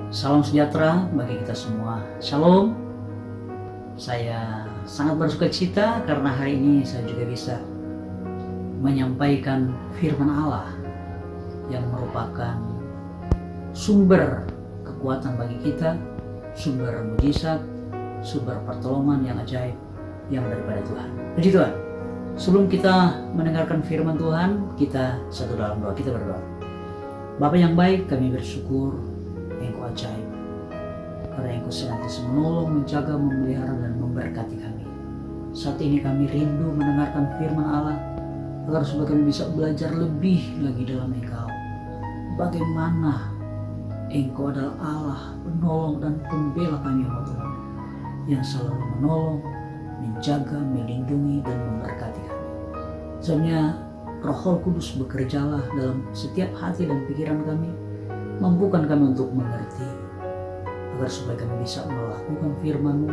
Salam sejahtera bagi kita semua. Shalom. Saya sangat bersukacita karena hari ini saya juga bisa menyampaikan firman Allah yang merupakan sumber kekuatan bagi kita, sumber mujizat, sumber pertolongan yang ajaib yang daripada Tuhan. Puji Tuhan. Sebelum kita mendengarkan firman Tuhan, kita satu dalam doa, kita berdoa. Bapa yang baik, kami bersyukur Engkau ajaib, karena Engkau senantiasa menolong, menjaga, memelihara, dan memberkati kami. Saat ini kami rindu mendengarkan firman Allah, agar supaya kami bisa belajar lebih lagi dalam Engkau. Bagaimana Engkau adalah Allah, penolong dan pembela kami, ya Tuhan, yang selalu menolong, menjaga, melindungi, dan memberkati kami. Soalnya Roh Kudus bekerjalah dalam setiap hati dan pikiran kami, mampukan kami untuk mengerti, agar supaya kami bisa melakukan firman-Mu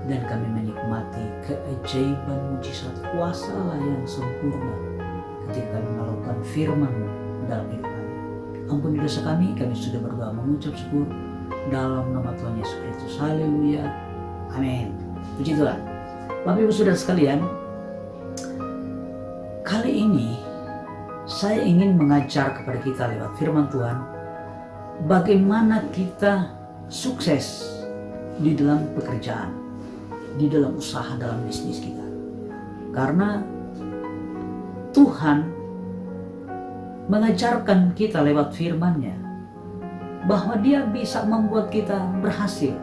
dan kami menikmati keajaiban mujizat kuasa Allah yang sempurna ketika kami melakukan firman-Mu dalam hidup kami. Ampuni dosa kami sudah berdoa mengucap syukur dalam nama Tuhan Yesus Kristus. Haleluya. Amin. Puji Tuhan. Bapak Ibu Saudara sekalian, kali ini saya ingin mengajar kepada kita lewat firman Tuhan bagaimana kita sukses di dalam pekerjaan, di dalam usaha, dalam bisnis kita. Karena Tuhan mengajarkan kita lewat firman-Nya bahwa Dia bisa membuat kita berhasil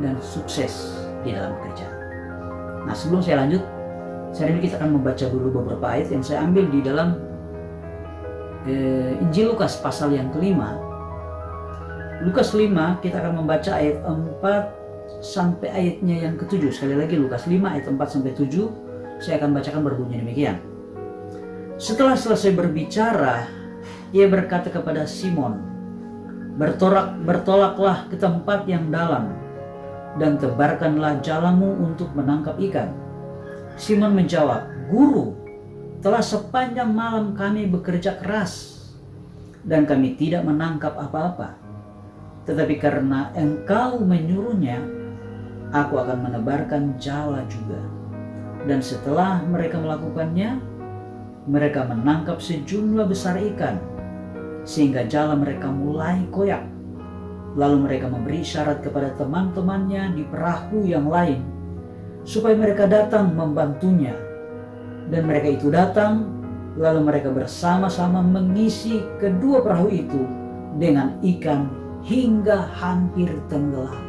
dan sukses di dalam pekerjaan. Nah, sebelum saya lanjut, hari ini kita akan membaca dulu beberapa ayat yang saya ambil di dalam Injil Lukas pasal yang kelima. Lukas 5 kita akan membaca ayat 4 sampai ayatnya yang ke-7. Sekali lagi Lukas 5 ayat 4 sampai 7 saya akan bacakan berbunyi demikian. Setelah selesai berbicara, ia berkata kepada Simon, bertolaklah ke tempat yang dalam dan tebarkanlah jalamu untuk menangkap ikan. Simon menjawab, Guru, telah sepanjang malam kami bekerja keras dan kami tidak menangkap apa-apa. Tetapi karena Engkau menyuruhnya, aku akan menebarkan jala juga. Dan setelah mereka melakukannya, mereka menangkap sejumlah besar ikan, sehingga jala mereka mulai koyak. Lalu mereka memberi isyarat kepada teman-temannya di perahu yang lain, supaya mereka datang membantunya. Dan mereka itu datang, lalu mereka bersama-sama mengisi kedua perahu itu dengan ikan hingga hampir tenggelam.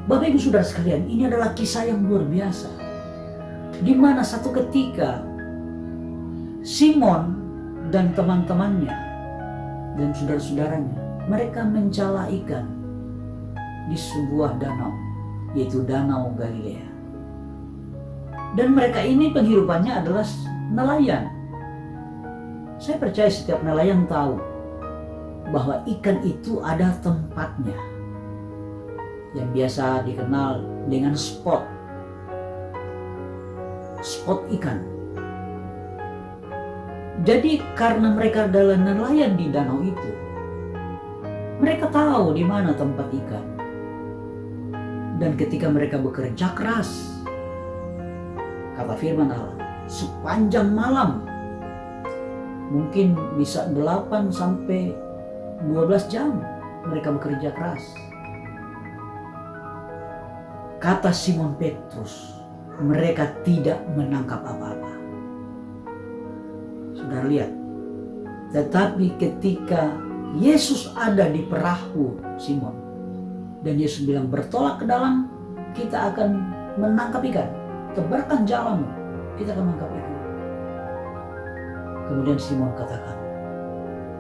Bapak Ibu Saudara sekalian, ini adalah kisah yang luar biasa, di mana satu ketika Simon dan teman-temannya dan saudara-saudaranya, mereka menjala ikan di sebuah danau, yaitu Danau Galilea. Dan mereka ini penghidupannya adalah nelayan. Saya percaya setiap nelayan tahu bahwa ikan itu ada tempatnya yang biasa dikenal dengan spot ikan. Jadi karena mereka adalah nelayan di danau itu, mereka tahu di mana tempat ikan. Dan ketika mereka bekerja keras, kata firman Allah, sepanjang malam, mungkin bisa 8 sampai 12 jam mereka bekerja keras. Kata Simon Petrus, mereka tidak menangkap apa-apa. Saudara lihat, tetapi ketika Yesus ada di perahu Simon, dan Yesus bilang, bertolak ke dalam, kita akan menangkap ikan. Tebarkan jalamu, kita akan menangkap ikan. Kemudian Simon katakan,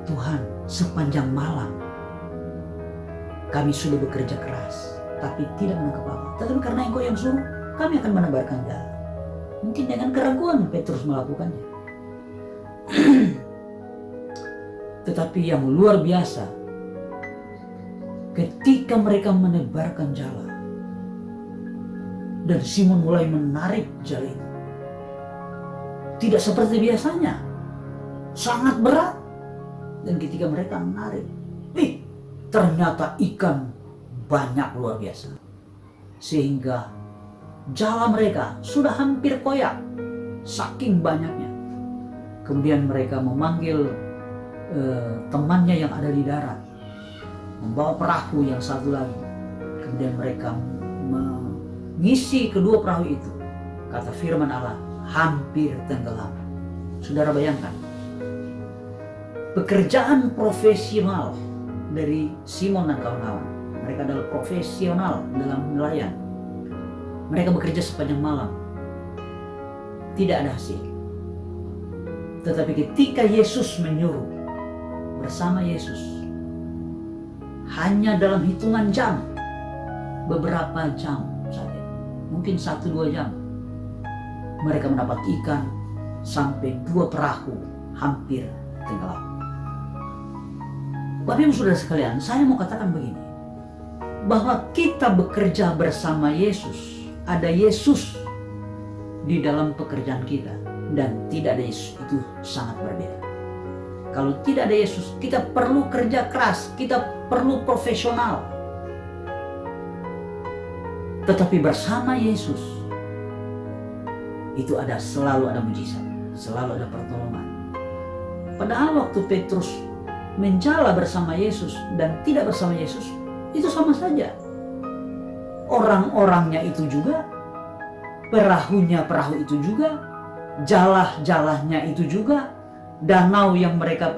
Tuhan, sepanjang malam kami sudah bekerja keras, tapi tidak menangkap apa. Tetapi karena Engkau yang suruh, kami akan menebarkan jala. Mungkin dengan keraguan Petrus melakukannya. Tetapi yang luar biasa, ketika mereka menebarkan jala dan Simon mulai menarik jala itu, tidak seperti biasanya, sangat berat. Dan ketika mereka menarik, ternyata ikan banyak luar biasa. Sehingga jala mereka sudah hampir koyak, saking banyaknya. Kemudian mereka memanggil temannya yang ada di darat, membawa perahu yang satu lagi. Kemudian mereka mengisi kedua perahu itu. Kata firman Allah, hampir tenggelam. Saudara bayangkan, pekerjaan profesional dari Simon dan kawan-kawan. Mereka adalah profesional dalam nelayan. Mereka bekerja sepanjang malam, tidak ada hasil. Tetapi ketika Yesus menyuruh, bersama Yesus, hanya dalam hitungan jam, beberapa jam saja, mungkin 1-2 jam, mereka mendapat ikan sampai 2 perahu hampir tenggelam. Bapak Ibu Saudara sekalian, saya mau katakan begini, bahwa kita bekerja bersama Yesus, ada Yesus di dalam pekerjaan kita, dan tidak ada Yesus itu sangat berbeda. Kalau tidak ada Yesus, kita perlu kerja keras, kita perlu profesional. Tetapi bersama Yesus, itu selalu ada mujizat, selalu ada pertolongan. Padahal waktu Petrus menjala bersama Yesus dan tidak bersama Yesus, itu sama saja. Orang-orangnya itu juga, perahunya perahu itu juga, jalah-jalahnya itu juga, danau yang mereka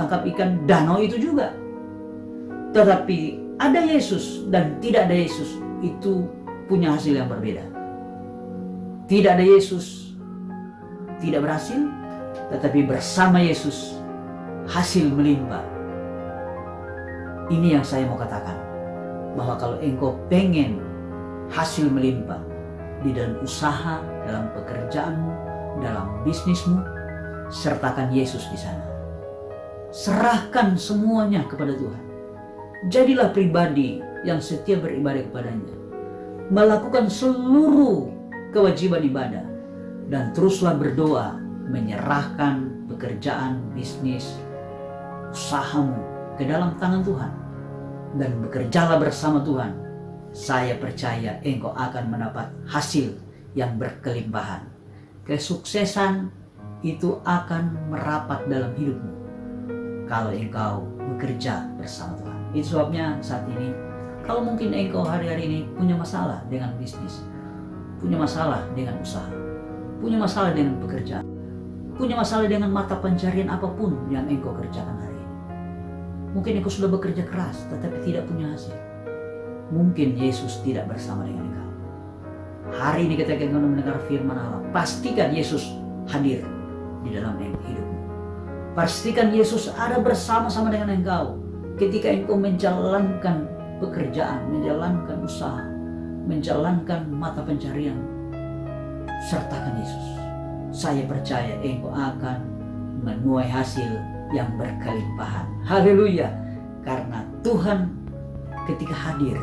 tangkap ikan, danau itu juga. Tetapi ada Yesus dan tidak ada Yesus, itu punya hasil yang berbeda. Tidak ada Yesus, tidak berhasil, tetapi bersama Yesus, hasil melimpah. Ini yang saya mau katakan, bahwa kalau engkau pengen hasil melimpah di dalam usaha, dalam pekerjaanmu, dalam bisnismu, sertakan Yesus di sana. Serahkan semuanya kepada Tuhan. Jadilah pribadi yang setia beribadah kepadanya. Melakukan seluruh kewajiban ibadah. Dan teruslah berdoa, menyerahkan pekerjaan, bisnis, usahamu ke dalam tangan Tuhan. Dan bekerjalah bersama Tuhan. Saya percaya engkau akan mendapat hasil yang berkelimpahan. Kesuksesan itu akan merapat dalam hidupmu kalau engkau bekerja bersama Tuhan. Itu sebabnya saat ini, kalau mungkin engkau hari-hari ini punya masalah dengan bisnis, punya masalah dengan usaha, punya masalah dengan pekerjaan, punya masalah dengan mata pencarian apapun yang engkau kerjakan hari ini. Mungkin engkau sudah bekerja keras tetapi tidak punya hasil. Mungkin Yesus tidak bersama dengan engkau. Hari ini ketika engkau mendengar firman Allah, pastikan Yesus hadir di dalam hidupmu. Pastikan Yesus ada bersama-sama dengan engkau ketika engkau menjalankan pekerjaan, menjalankan usaha, menjalankan mata pencarian. Sertakan Yesus. Saya percaya engkau akan menuai hasil yang berkelimpahan. Haleluya. Karena Tuhan ketika hadir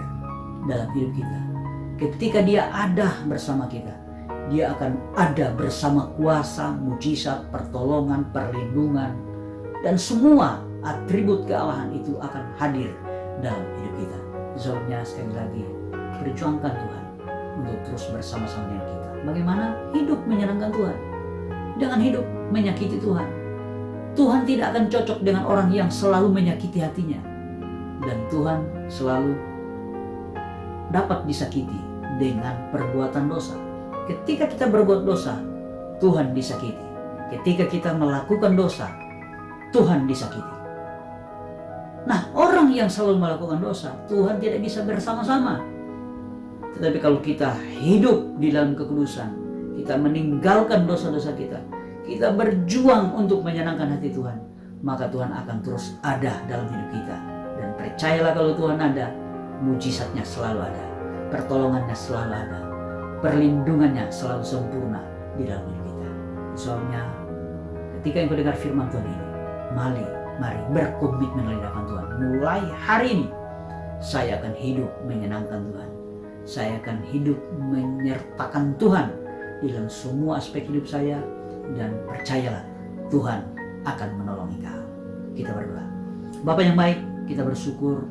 dalam hidup kita, ketika Dia ada bersama kita, Dia akan ada bersama kuasa, mujizat, pertolongan, perlindungan, dan semua atribut kealahan itu akan hadir dalam hidup kita. Sebabnya sekali lagi, perjuangkan Tuhan untuk terus bersama-sama dengan kita. Bagaimana hidup menyenangkan Tuhan? Dengan hidup menyakiti Tuhan. Tuhan tidak akan cocok dengan orang yang selalu menyakiti hatinya. Dan Tuhan selalu dapat disakiti dengan perbuatan dosa. Ketika kita berbuat dosa, Tuhan disakiti. Ketika kita melakukan dosa, Tuhan disakiti. Nah, orang yang selalu melakukan dosa, Tuhan tidak bisa bersama-sama. Tetapi kalau kita hidup di dalam kekudusan, kita meninggalkan dosa-dosa kita, kita berjuang untuk menyenangkan hati Tuhan, maka Tuhan akan terus ada dalam hidup kita. Dan percayalah, kalau Tuhan ada, mujizatnya selalu ada, pertolongannya selalu ada, perlindungannya selalu sempurna di dalam hidup kita. Soalnya ketika engkau dengar firman Tuhan ini, mari berkomitmen di hadapan Tuhan. Mulai hari ini saya akan hidup menyenangkan Tuhan. Saya akan hidup menyertakan Tuhan di dalam semua aspek hidup saya, dan percayalah Tuhan akan menolong engkau. Kita berdoa. Bapa yang baik, Kita bersyukur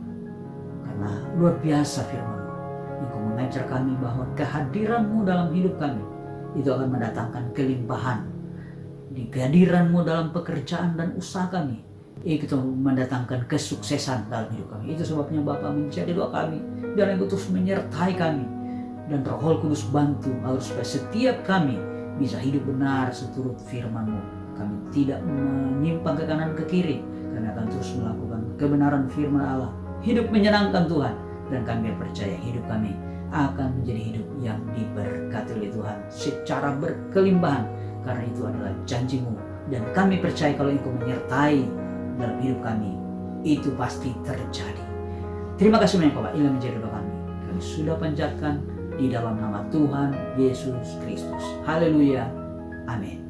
karena luar biasa firman-Mu. Engkau mengajar kami bahwa kehadiran-Mu dalam hidup kami itu akan mendatangkan kelimpahan. Di kehadiran-Mu dalam pekerjaan dan usaha kami itu mendatangkan kesuksesan dalam hidup kami. Itu sebabnya Bapa menjadi doa kami, biar Engkau terus menyertai kami, dan Roh Kudus bantu agar supaya setiap kami bisa hidup benar seturut firman-Mu. Kami tidak menyimpang ke kanan ke kiri, kami akan terus melakukan kebenaran firman Allah, hidup menyenangkan Tuhan, dan kami percaya hidup kami akan menjadi hidup yang diberkati oleh Tuhan secara berkelimpahan, karena itu adalah janji-Mu, dan kami percaya kalau Engkau menyertai dalam hidup kami, itu pasti terjadi. Terima kasih banyak Bapak, inilah menjadi doa kami. Kami sudah panjatkan di dalam nama Tuhan Yesus Kristus. Haleluya. Amin.